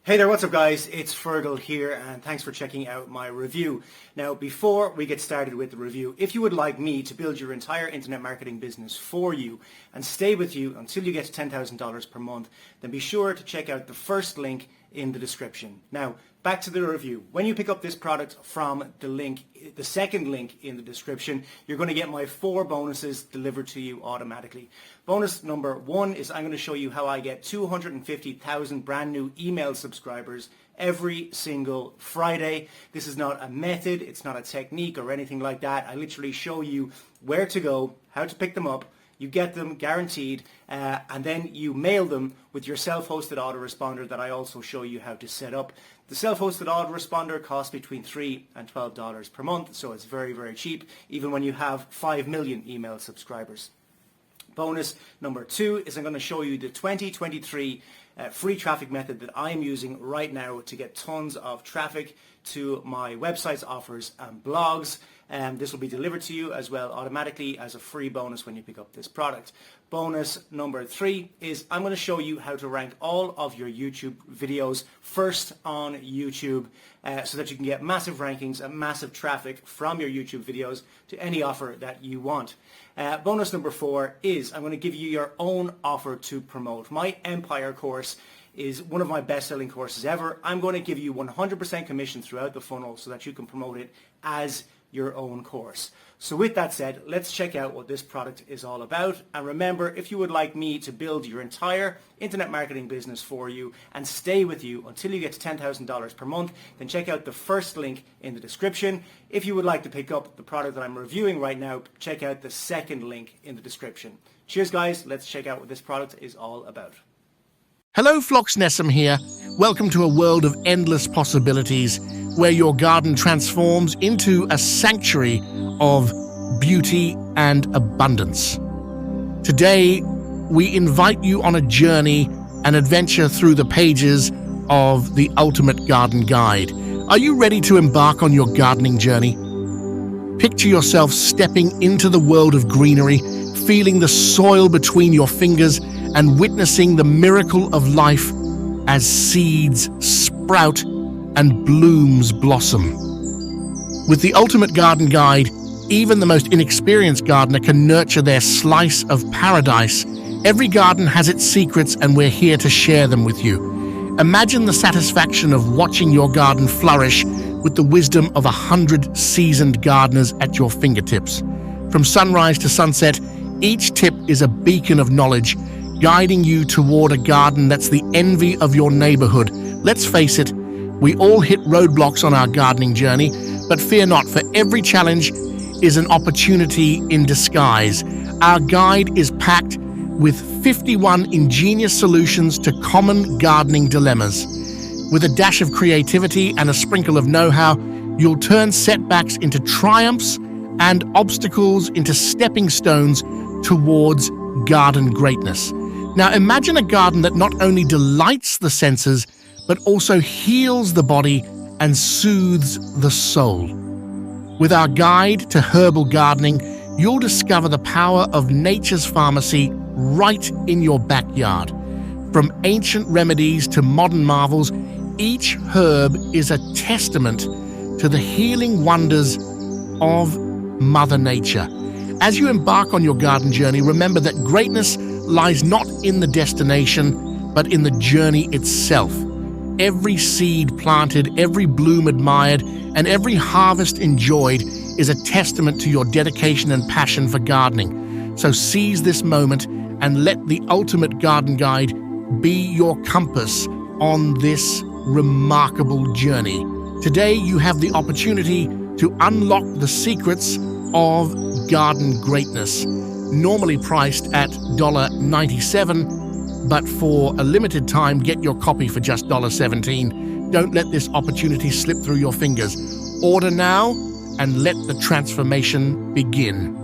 Hey there, what's up guys? It's Fergal here and thanks for checking out my review. Now before we get started with the review, if you would like me to build your entire internet marketing business for you and stay with you until you get to $10,000 per month, then be sure to check out the first link in the description. Now back to the review. When you pick up this product from the second link in the description, you're going to get my 4 bonuses delivered to you automatically. Bonus number 1 is I'm going to show you how I get 250,000 brand new email subscribers every single Friday. This is not a method, it's not a technique or anything like that. I literally show you where to go, how to pick them up. You get them guaranteed, and then you mail them with your self-hosted autoresponder that I also show you how to set up. The self-hosted autoresponder costs between $3 and $12 per month, so it's very, very cheap, even when you have 5 million email subscribers. Bonus number 2 is I'm going to show you the 2023 free traffic method that I am using right now to get tons of traffic to my websites, offers and blogs. This will be delivered to you as well automatically as a free bonus when you pick up this product. Bonus number 3 is I'm going to show you how to rank all of your YouTube videos first on YouTube so that you can get massive rankings and massive traffic from your YouTube videos to any offer that you want. Bonus number 4 is I'm going to give you your own offer to promote. My Empire course is one of my best-selling courses ever. I'm going to give you 100% commission throughout the funnel so that you can promote it as your own course. So with that said, let's check out what this product is all about. And remember, if you would like me to build your entire internet marketing business for you and stay with you until you get to $10,000 per month, then check out the first link in the description. If you would like to pick up the product that I'm reviewing right now, check out the second link in the description. Cheers guys, let's check out what this product is all about. Hello, Phlox Nessum here. Welcome to a world of endless possibilities where your garden transforms into a sanctuary of beauty and abundance. Today, we invite you on a journey and adventure through the pages of the Ultimate Garden Guide. Are you ready to embark on your gardening journey? Picture yourself stepping into the world of greenery, feeling the soil between your fingers and witnessing the miracle of life as seeds sprout and blooms blossom. With the Ultimate Garden Guide, even the most inexperienced gardener can nurture their slice of paradise. Every garden has its secrets and we're here to share them with you. Imagine the satisfaction of watching your garden flourish with the wisdom of 100 seasoned gardeners at your fingertips. From sunrise to sunset, each tip is a beacon of knowledge, guiding you toward a garden that's the envy of your neighborhood. Let's face it, we all hit roadblocks on our gardening journey, but fear not, for every challenge is an opportunity in disguise. Our guide is packed with 51 ingenious solutions to common gardening dilemmas. With a dash of creativity and a sprinkle of know-how, you'll turn setbacks into triumphs and obstacles into stepping stones towards garden greatness. Now imagine a garden that not only delights the senses, but also heals the body and soothes the soul. With our guide to herbal gardening, you'll discover the power of nature's pharmacy right in your backyard. From ancient remedies to modern marvels, each herb is a testament to the healing wonders of Mother Nature. As you embark on your garden journey, remember that greatness lies not in the destination, but in the journey itself. Every seed planted, every bloom admired, and every harvest enjoyed is a testament to your dedication and passion for gardening. So seize this moment and let the Ultimate Garden Guide be your compass on this remarkable journey. Today, you have the opportunity to unlock the secrets of garden greatness. Normally priced at $97, but for a limited time, get your copy for just $17. Don't let this opportunity slip through your fingers. Order now and let the transformation begin.